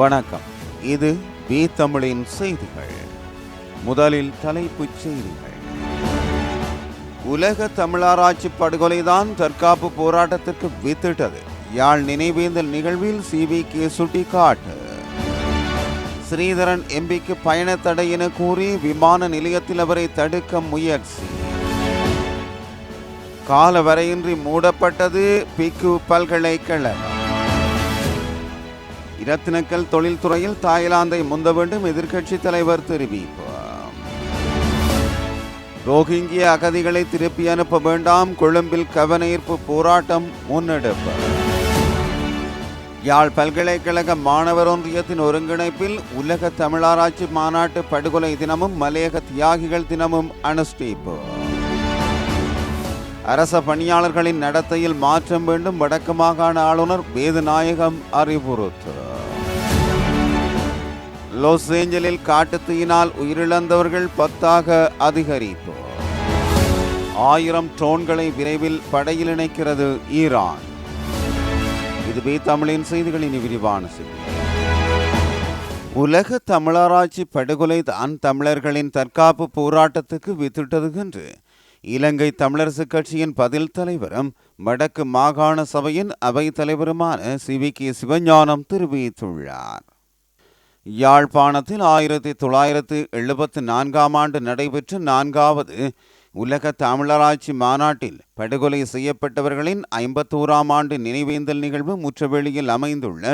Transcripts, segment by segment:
வணக்கம். இது பி தமிழின் செய்திகள். முதலில் தலைப்புச் செய்திகள். உலக தமிழராட்சி படுகொலைதான் தற்காப்பு போராட்டத்திற்கு வித்திட்டது. யாழ் நினைவேந்தல் நிகழ்வில் CVK சுட்டிக்காட்டு. ஸ்ரீதரன் எம்பிக்கு பயண தடை என கூறி விமான நிலையத்தில் அவரை தடுக்க முயற்சி. காலவரையின்றி மூடப்பட்டது பிக்கு பல்கலைக்கழகம். இரத்தினக்கல் தொழில்துறையில் தாய்லாந்தை முந்த வேண்டும் எதிர்க்கட்சித் தலைவர் தெரிவிப்பு. ரோஹிங்கிய அகதிகளை திருப்பி அனுப்ப வேண்டாம், கொழும்பில் கவனஈர்ப்பு போராட்டம் முன்னெடுப்பு. யாழ் பல்கலைக்கழக மாணவர் ஒன்றியத்தின் ஒருங்கிணைப்பில் உலக தமிழராட்சி மாநாட்டு படுகொலை தினமும் மலையக தியாகிகள் தினமும் அனுஷ்டிப்பு. அரச பணியாளர்களின் நடத்தையில் மாற்றம் வேண்டும், வடக்கு மாகாண ஆளுநர் வேதநாயகம் அறிவுறுத்து. லாஸ் ஏஞ்சலில் காட்டுத்தீயினால் உயிரிழந்தவர்கள் 10 அதிகரிப்பு. 1000 ட்ரோன்களை விரைவில் படையில் இணைக்கிறது ஈரான். இது பி தமிழின் செய்திகளின் விரிவான செய்தி. உலக தமிழராட்சி படுகொலை தான் தமிழர்களின் தற்காப்பு போராட்டத்துக்கு வித்திட்டது என்று இலங்கை தமிழரசு கட்சியின் பதில் தலைவரும் வடக்கு மாகாண சபையின் அவை தலைவருமான CVK சிவஞானம் தெரிவித்துள்ளார். யாழ்ப்பாணத்தில் 1974 ஆண்டு நடைபெற்ற 4வது உலக தமிழராட்சி மாநாட்டில் படுகொலை செய்யப்பட்டவர்களின் 51ஆம் ஆண்டு நினைவேந்தல் நிகழ்வு முற்றவெளியில் அமைந்துள்ள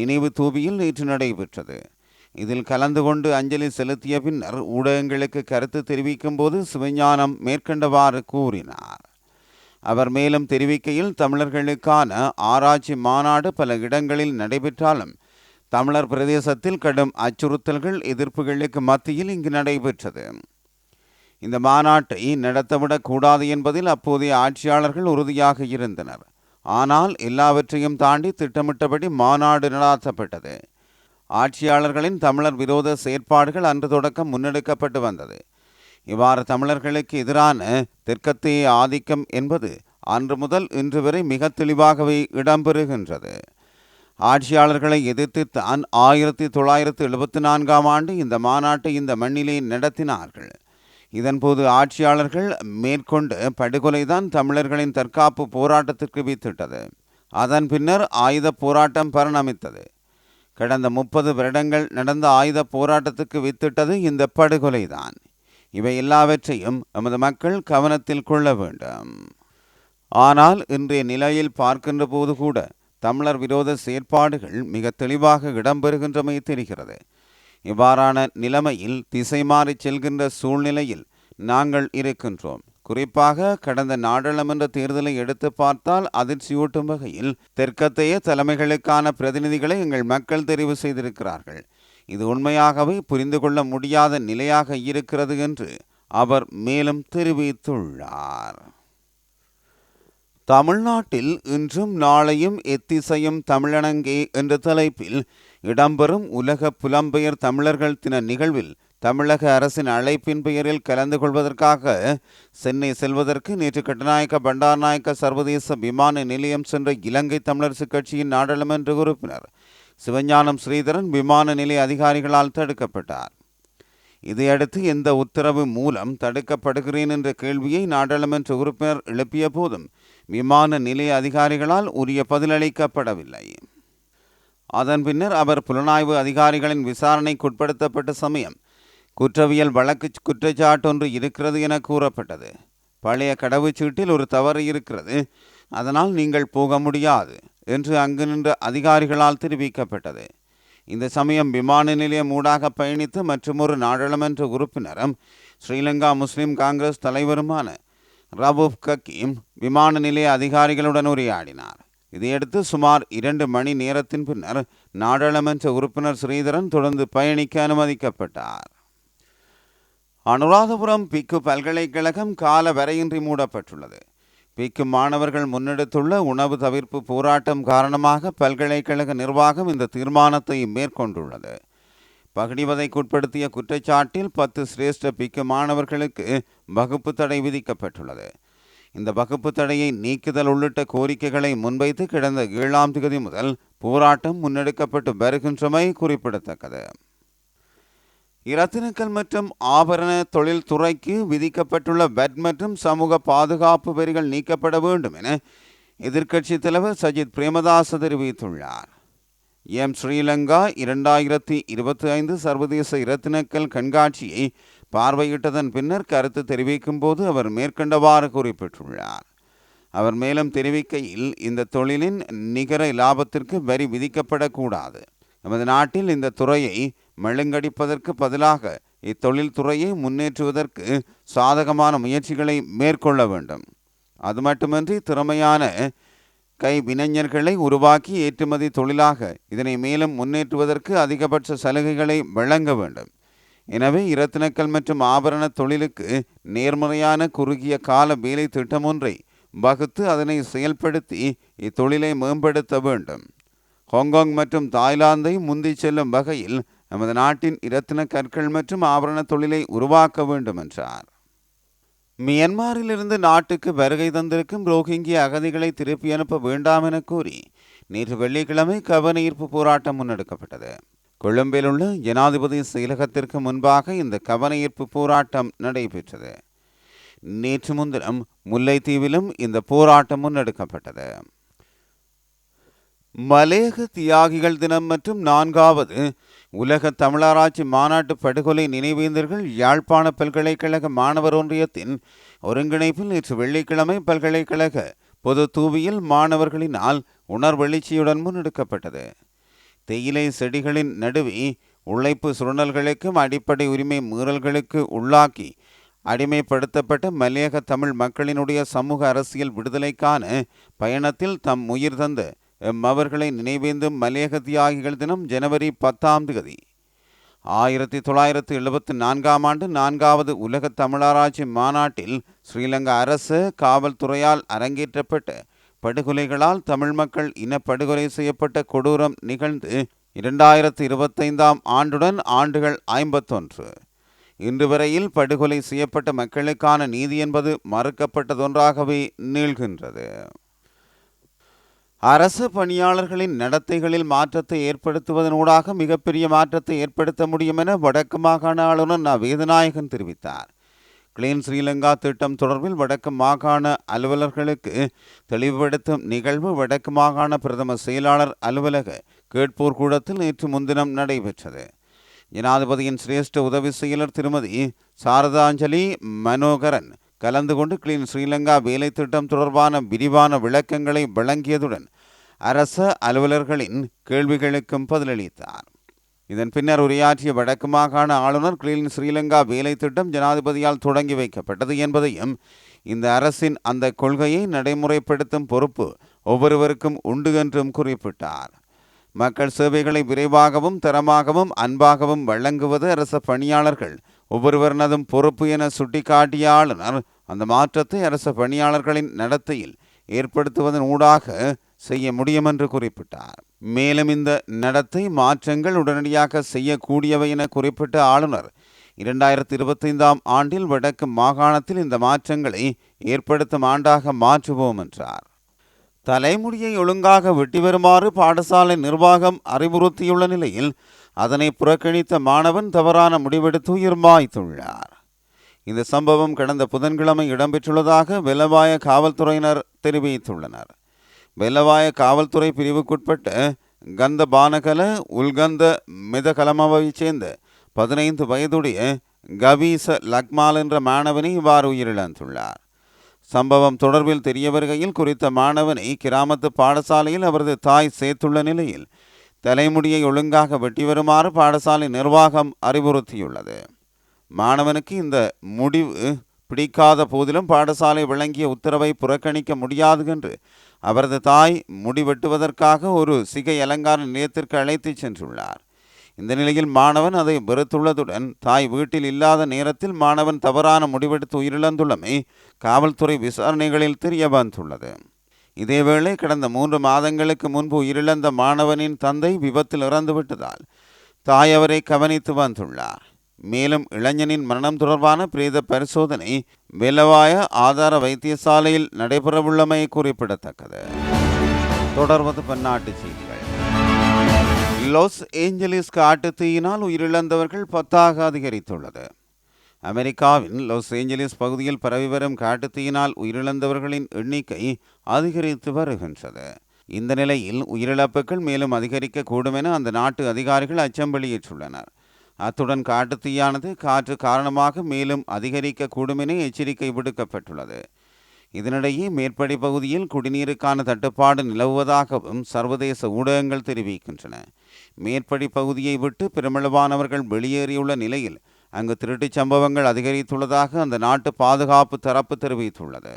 நினைவு தூபியில் நேற்று நடைபெற்றது. இதில் கலந்து கொண்டு அஞ்சலி செலுத்திய பின்னர் ஊடகங்களுக்கு கருத்து தெரிவிக்கும் போது சிவஞானம் மேற்கண்டவாறு கூறினார். அவர் மேலும் தெரிவிக்கையில், தமிழர்களுக்கான ஆராய்ச்சி மாநாடு பல இடங்களில் நடைபெற்றாலும் தமிழர் பிரதேசத்தில் கடும் அச்சுறுத்தல்கள் எதிர்ப்புகளுக்கு மத்தியில் இங்கு நடைபெற்றது. இந்த மாநாட்டை நடத்தவிடக் கூடாது என்பதில் அப்போதைய ஆட்சியாளர்கள் உறுதியாக இருந்தனர். ஆனால் எல்லாவற்றையும் தாண்டி திட்டமிட்டபடி மாநாடு நடாத்தப்பட்டது. ஆட்சியாளர்களின் தமிழர் விரோத செயற்பாடுகள் அன்று தொடக்கம் முன்னெடுக்கப்பட்டு வந்தது. இவ்வாறு தமிழர்களுக்கு எதிரான தெற்கத்திய ஆதிக்கம் என்பது அன்று முதல் இன்று வரை மிக தெளிவாகவே இடம்பெறுகின்றது. ஆட்சியாளர்களை எதிர்த்து தான் 1974ஆம் ஆண்டு இந்த மாநாட்டை இந்த மண்ணிலே நடத்தினார்கள். இதன்போது ஆட்சியாளர்கள் மேற்கொண்ட படுகொலைதான் தமிழர்களின் தற்காப்பு போராட்டத்திற்கு வித்திட்டது. அதன் பின்னர் ஆயுத போராட்டம் பரிணமித்தது. கடந்த 30 வருடங்கள் நடந்த ஆயுத போராட்டத்துக்கு வித்திட்டது இந்த படுகொலைதான். இவை எல்லாவற்றையும் நமது மக்கள் கவனத்தில் கொள்ள வேண்டும். ஆனால் இன்றைய நிலையில் பார்க்கின்ற போது கூட தமிழர் விரோத செயற்பாடுகள் மிக தெளிவாக இடம்பெறுகின்றமை தெரிகிறது. இவ்வாறான நிலைமையில் திசை மாறி செல்கின்ற சூழ்நிலையில் நாங்கள் இருக்கின்றோம். குறிப்பாக கடந்த நாடாளுமன்ற தேர்தலை எடுத்து பார்த்தால் அதிர்ச்சியூட்டும் வகையில் தெற்கத்தைய தலைமைகளுக்கான பிரதிநிதிகளை எங்கள் மக்கள் தெரிவு செய்திருக்கிறார்கள். இது உண்மையாகவே புரிந்து கொள்ள முடியாத நிலையாக இருக்கிறது என்று அவர் மேலும் தெரிவித்துள்ளார். தமிழ்நாட்டில் இன்றும் நாளையும் எத்திசையும் தமிழனங்கே என்ற தலைப்பில் இடம்பெறும் உலக புலம்பெயர் தமிழர்கள் தின நிகழ்வில் தமிழக அரசின் அழைப்பின் பெயரில் கலந்து கொள்வதற்காக சென்னை செல்வதற்கு நேற்று கட்டுநாயக்க பண்டாரநாயக்க சர்வதேச விமான நிலையம் சென்ற இலங்கை தமிழரசு கட்சியின் நாடாளுமன்ற உறுப்பினர் சிவஞானம் ஸ்ரீதரன் விமான நிலைய அதிகாரிகளால் தடுக்கப்பட்டார். இதையடுத்து எந்த உத்தரவு மூலம் தடுக்கப்படுகிறேன் என்ற கேள்வியை நாடாளுமன்ற உறுப்பினர் எழுப்பிய போதும் விமான நிலைய அதிகாரிகளால் உரிய பதிலளிக்கப்படவில்லை. அதன் பின்னர் அவர் புலனாய்வு அதிகாரிகளின் விசாரணைக்குட்படுத்தப்பட்ட சமயம் குற்றவியல் வழக்கு குற்றச்சாட்டொன்று இருக்கிறது என கூறப்பட்டது. பழைய கடவுச்சீட்டில் ஒரு தவறு இருக்கிறது, அதனால் நீங்கள் போக முடியாது என்று அங்கு நின்ற அதிகாரிகளால் தெரிவிக்கப்பட்டது. இந்த சமயம் விமான நிலையம் ஊடாக பயணித்து மற்றுமொரு நாடாளுமன்ற உறுப்பினரும் ஸ்ரீலங்கா முஸ்லிம் காங்கிரஸ் தலைவருமான ரவூஃப் ஹக்கீம் விமான நிலைய அதிகாரிகளுடன் உரையாடினார். இதையடுத்து சுமார் 2 மணி நேரத்தின் பின்னர் நாடாளுமன்ற உறுப்பினர் ஸ்ரீதரன் தொடர்ந்து பயணிக்க அனுமதிக்கப்பட்டார். அனுராதபுரம் பிக்கு பல்கலைக்கழகம் கால வரையின்றி மூடப்பட்டுள்ளது. பிக்கு மாணவர்கள் முன்னெடுத்துள்ள உணவு தவிர்ப்பு போராட்டம் காரணமாக பல்கலைக்கழக நிர்வாகம் இந்த தீர்மானத்தை மேற்கொண்டுள்ளது. பகிடிவதைக்குட்படுத்திய குற்றச்சாட்டில் 10 சிரேஷ்ட பிக்கு மாணவர்களுக்கு வகுப்பு தடை விதிக்கப்பட்டுள்ளது. இந்த வகுப்பு தடையை நீக்குதல் உள்ளிட்ட கோரிக்கைகளை முன்வைத்து கடந்த 7ஆம் தேதி முதல் போராட்டம் முன்னெடுக்கப்பட்டு வருகின்றமை குறிப்பிடத்தக்கது. இரத்தினக்கல் மற்றும் ஆபரண தொழில் துறைக்கு விதிக்கப்பட்டுள்ள வட் மற்றும் சமூக பாதுகாப்பு வரிகள் நீக்கப்பட வேண்டும் என எதிர்க்கட்சி தலைவர் சஜித் பிரேமதாச தெரிவித்துள்ளார். ஸ்ரீலங்கா 2025 சர்வதேச இரத்தினக்கல் கண்காட்சியை பார்வையிட்டதன் பின்னர் கருத்து தெரிவிக்கும் போது அவர் மேற்கண்டவாறு குறிப்பிட்டுள்ளார். அவர் மேலும் தெரிவிக்கையில், இந்த தொழிலின் நிகர லாபத்திற்கு வரி விதிக்கப்படக்கூடாது. நமது நாட்டில் இந்த துறையை மழுங்கடிப்பதற்கு பதிலாக இத்தொழில் துறையை முன்னேற்றுவதற்கு சாதகமான முயற்சிகளை மேற்கொள்ள வேண்டும். அது மட்டுமின்றி திறமையான கைவினைஞர்களை உருவாக்கி ஏற்றுமதி தொழிலாக இதனை மேலும் முன்னேற்றுவதற்கு அதிகபட்ச சலுகைகளை வழங்க வேண்டும். எனவே இரத்தினக்கல் மற்றும் ஆபரண தொழிலுக்கு நேர்மறையான குறுகிய கால வேலை திட்டம் ஒன்றை வகுத்து அதனை செயல்படுத்தி இத்தொழிலை மேம்படுத்த வேண்டும். ஹாங்காங் மற்றும் தாய்லாந்தை முந்தி செல்லும் வகையில் நமது நாட்டின் இரத்தின கற்கள் மற்றும் ஆபரண தொழிலை உருவாக்க வேண்டும் என்றார். மியன்மாரிலிருந்து நாட்டுக்கு வருகை தந்திருக்கும் ரோஹிங்கிய அகதிகளை திருப்பி அனுப்ப வேண்டாம் என கூறி நேற்று வெள்ளிக்கிழமை கவனஈர்ப்பு போராட்டம் முன்னெடுக்கப்பட்டது. கொழும்பில் உள்ள ஜனாதிபதி செயலகத்திற்கு முன்பாக இந்த கவனஈர்ப்பு போராட்டம் நடைபெற்றது. நேற்று முன்தினம் முல்லைத்தீவிலும் இந்த போராட்டம் முன்னெடுக்கப்பட்டது. மலையக தியாகிகள் தினம் மற்றும் 4வது உலக தமிழராட்சி மாநாட்டு படுகொலை நினைவேந்தர்கள் யாழ்ப்பாண பல்கலைக்கழக மாணவர் ஒன்றியத்தின் ஒருங்கிணைப்பில் நேற்று வெள்ளிக்கிழமை பல்கலைக்கழக பொது தூவியில் மாணவர்களினால் உணர்வெழுச்சியுடன் முன்னெடுக்கப்பட்டது. தேயிலை செடிகளின் நடுவே உழைப்பு சுரண்டல்களுக்கும் அடிப்படை உரிமை மீறல்களுக்கு உள்ளாக்கி அடிமைப்படுத்தப்பட்ட மலையக தமிழ் மக்களினுடைய சமூக அரசியல் விடுதலைக்கான பயணத்தில் தம் உயிர் தந்த அவர்களை நினைவேந்தும் மலையக தியாகிகள் தினம் ஜனவரி 10 1974 4வது உலக தமிழராட்சி மாநாட்டில் ஸ்ரீலங்கா அரசு காவல்துறையால் அரங்கேற்றப்பட்ட படுகொலைகளால் தமிழ் மக்கள் இனப்படுகொலை செய்யப்பட்ட கொடூரம் நிகழ்ந்து 2025 ஆண்டுடன் ஆண்டுகள் 51. இன்று வரையில் படுகொலை செய்யப்பட்ட மக்களுக்கான நீதி என்பது மறுக்கப்பட்டதொன்றாகவே நீள்கின்றது. அரசு பணியாளர்களின் நடத்தைகளில் மாற்றத்தை ஏற்படுத்துவதனூடாக மிகப்பெரிய மாற்றத்தை ஏற்படுத்த முடியும் என வடக்கு மாகாண ஆளுநர் வேதநாயகன் தெரிவித்தார். கிளீன் ஸ்ரீலங்கா திட்டம் தொடர்பில் வடக்கு மாகாண அலுவலர்களுக்கு தெளிவுபடுத்தும் நிகழ்வு வடக்கு மாகாண பிரதம செயலாளர் அலுவலக கேட்போர் கூடத்தில் நேற்று முன்தினம் நடைபெற்றது. ஜனாதிபதியின் சிரேஷ்ட உதவி செயலர் திருமதி சாரதாஞ்சலி மனோகரன் கலந்து கொண்டு கிளீன் ஸ்ரீலங்கா வேலை திட்டம் தொடர்பான விரிவான விளக்கங்களை வழங்கியதுடன் அரச அலுவலர்களின் கேள்விகளுக்கும் பதிலளித்தார். இதன் பின்னர் உரையாற்றிய வடக்கு மாகாண ஆளுநர் கிளீன் ஸ்ரீலங்கா வேலை திட்டம் ஜனாதிபதியால் தொடங்கி வைக்கப்பட்டது என்பதையும் இந்த அரசின் அந்த கொள்கையை நடைமுறைப்படுத்தும் பொறுப்பு ஒவ்வொருவருக்கும் உண்டு என்றும் குறிப்பிட்டார். மக்கள் சேவைகளை விரைவாகவும் தரமாகவும் அன்பாகவும் வழங்குவது அரச பணியாளர்கள் ஒவ்வொருவரினதும் பொறுப்பு என சுட்டிக்காட்டிய ஆளுநர் அந்த மாற்றத்தை அரச பணியாளர்களின் நடத்தையில் ஏற்படுத்துவதன் ஊடாக செய்ய முடியும் என்று குறிப்பிட்டார். மேலும் இந்த நடத்தை மாற்றங்கள் உடனடியாக செய்யக்கூடியவை என குறிப்பிட்ட ஆளுநர் 2025 ஆண்டில் வடக்கு மாகாணத்தில் இந்த மாற்றங்களை ஏற்படுத்தும் ஆண்டாக மாற்றுவோம் என்றார். தலைமுடியை ஒழுங்காக வெட்டி வருமாறு பாடசாலை நிர்வாகம் அறிவுறுத்தியுள்ள நிலையில் அதனை புறக்கணித்த மாணவன் தவறான முடிவெடுத்து உயிர் மாய்த்துள்ளார். இந்த சம்பவம் கடந்த புதன்கிழமை இடம்பெற்றுள்ளதாக வெள்ளவாய காவல்துறையினர் தெரிவித்துள்ளனர். வெள்ளவாய காவல்துறை பிரிவுக்குட்பட்ட கந்த பானகல உல்கந்த மிதகலமவைச் சேர்ந்த 15 வயதுடைய கபீச லக்மால் என்ற மாணவனை இவ்வாறு உயிரிழந்துள்ளார். சம்பவம் தொடர்பில் தெரிய வருகையில் குறித்த மாணவனை கிராமத்து பாடசாலையில் அவரது தாய் சேர்த்துள்ள நிலையில் தலைமுடியை ஒழுங்காக வெட்டி வருமாறு பாடசாலை நிர்வாகம் அறிவுறுத்தியுள்ளது. மாணவனுக்கு இந்த முடிவு பிடிக்காத போதிலும் பாடசாலை வழங்கிய உத்தரவை புறக்கணிக்க முடியாது என்று அவரது தாய் முடிவெட்டுவதற்காக ஒரு சிகை அலங்கார நிலையத்திற்கு அழைத்து சென்றுள்ளார். இந்த நிலையில் மாணவன் அதை வெறுத்துள்ளதுடன் தாய் வீட்டில் இல்லாத நேரத்தில் மாணவன் தவறான முடிவெடுத்து உயிரிழந்துள்ளமை காவல்துறை விசாரணைகளில் தெரிய வந்துள்ளது. இதேவேளை கடந்த 3 மாதங்களுக்கு முன்பு உயிரிழந்த மாணவனின் தந்தை விபத்தில் இறந்துவிட்டதால் தாய் அவரை கவனித்து வந்துள்ளார். மேலும் இளைஞனின் மரணம் தொடர்பான பிரேத பரிசோதனை வெள்ளவாய ஆதார வைத்தியசாலையில் நடைபெறவுள்ளமை குறிப்பிடத்தக்கது. தொடர்வது பன்னாட்டு செய்திகள். லாஸ் ஏஞ்சலிஸ் காட்டுத்தீயினால் உயிரிழந்தவர்கள் 10ஆக அதிகரித்துள்ளது. அமெரிக்காவின் லாஸ் ஏஞ்சலிஸ் பகுதியில் பரவி வரும் காட்டுத்தீயினால் உயிரிழந்தவர்களின் எண்ணிக்கை அதிகரித்து வருகின்றது. இந்த நிலையில் உயிரிழப்புகள் மேலும் அதிகரிக்கக்கூடும் என அந்த நாட்டு அதிகாரிகள் அச்சம் வெளியிட்டுள்ளனர். அத்துடன் காட்டுத்தீயானது காற்று காரணமாக மேலும் அதிகரிக்கக்கூடும் என எச்சரிக்கை விடுக்கப்பட்டுள்ளது. இதனிடையே மேற்படி பகுதியில் குடிநீருக்கான தட்டுப்பாடு நிலவுவதாகவும் சர்வதேச ஊடகங்கள் தெரிவிக்கின்றன. மேற்படி பகுதியை விட்டு பெருமளவானவர்கள் வெளியேறியுள்ள நிலையில் அங்கு திருட்டுச் சம்பவங்கள் அதிகரித்துள்ளதாக அந்த நாட்டு பாதுகாப்பு தரப்பு தெரிவித்துள்ளது.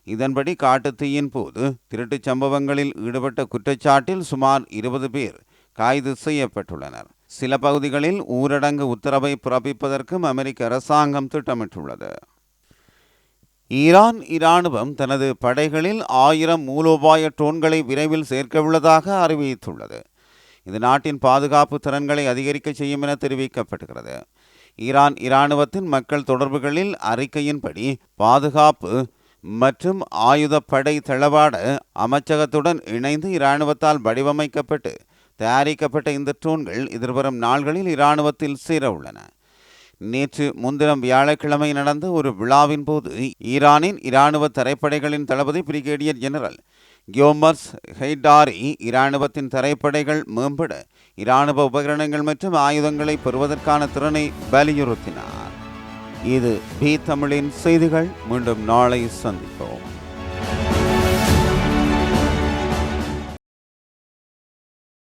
இதன்படி காட்டுத்தீயின் போது திருட்டுச் சம்பவங்களில் ஈடுபட்ட குற்றச்சாட்டில் சுமார் 20 பேர் கைது செய்யப்பட்டுள்ளனர். சில பகுதிகளில் ஊரடங்கு உத்தரவை பிறப்பிப்பதற்கும் அமெரிக்க அரசாங்கம் திட்டமிட்டுள்ளது. ஈரான் இராணுவம் தனது படைகளில் 1000 மூலோபாய ட்ரோன்களை விரைவில் சேர்க்கவுள்ளதாக அறிவித்துள்ளது. இது நாட்டின் பாதுகாப்பு திறன்களை அதிகரிக்க செய்யும் என தெரிவிக்கப்படுகிறது. ஈரான் இராணுவத்தின் மக்கள் தொடர்புகளில் அறிக்கையின்படி பாதுகாப்பு மற்றும் ஆயுதப்படை தளவாட அமைச்சகத்துடன் இணைந்து இராணுவத்தால் வடிவமைக்கப்பட்டு தயாரிக்கப்பட்ட இந்த ட்ரோன்கள் எதிர்வரும் நாள்களில் இராணுவத்தில் சேர உள்ளன. நேற்று முன்தினம் வியாழக்கிழமை நடந்த ஒரு விழாவின் போது ஈரானின் இராணுவ தரைப்படைகளின் தளபதி பிரிகேடியர் ஜெனரல் கியோமர்ஸ் ஹெய்டாரி இராணுவத்தின் தரைப்படைகள் மேம்பட இராணுவ உபகரணங்கள் மற்றும் ஆயுதங்களை பெறுவதற்கான திறனை வலியுறுத்தினார். இது பி தமிழின் செய்திகள். மீண்டும் நாளை சந்திப்போம்.